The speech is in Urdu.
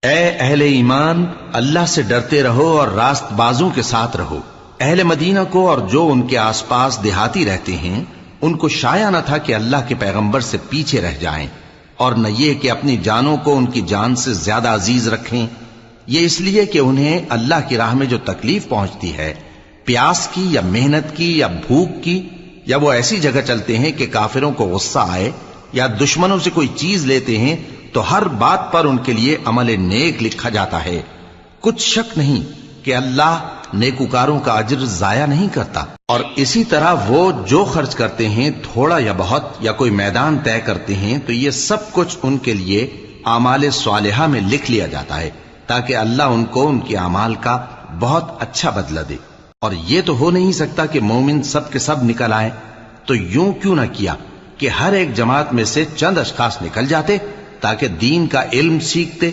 اے اہل ایمان، اللہ سے ڈرتے رہو اور راست بازوں کے ساتھ رہو۔ اہل مدینہ کو اور جو ان کے آس پاس دیہاتی رہتے ہیں ان کو شایع نہ تھا کہ اللہ کے پیغمبر سے پیچھے رہ جائیں، اور نہ یہ کہ اپنی جانوں کو ان کی جان سے زیادہ عزیز رکھیں۔ یہ اس لیے کہ انہیں اللہ کی راہ میں جو تکلیف پہنچتی ہے، پیاس کی یا محنت کی یا بھوک کی، یا وہ ایسی جگہ چلتے ہیں کہ کافروں کو غصہ آئے یا دشمنوں سے کوئی چیز لیتے ہیں، تو ہر بات پر ان کے لیے عمل نیک لکھا جاتا ہے۔ کچھ شک نہیں کہ اللہ نیکوکاروں کا اجر ضائع نہیں کرتا۔ اور اسی طرح وہ جو خرچ کرتے ہیں، تھوڑا یا بہت، یا کوئی میدان طے کرتے ہیں، تو یہ سب کچھ ان کے لیے اعمال صالحہ میں لکھ لیا جاتا ہے، تاکہ اللہ ان کو ان کے اعمال کا بہت اچھا بدلہ دے۔ اور یہ تو ہو نہیں سکتا کہ مومن سب کے سب نکل آئیں، تو یوں کیوں نہ کیا کہ ہر ایک جماعت میں سے چند اشخاص نکل جاتے تاکہ دین کا علم سیکھتے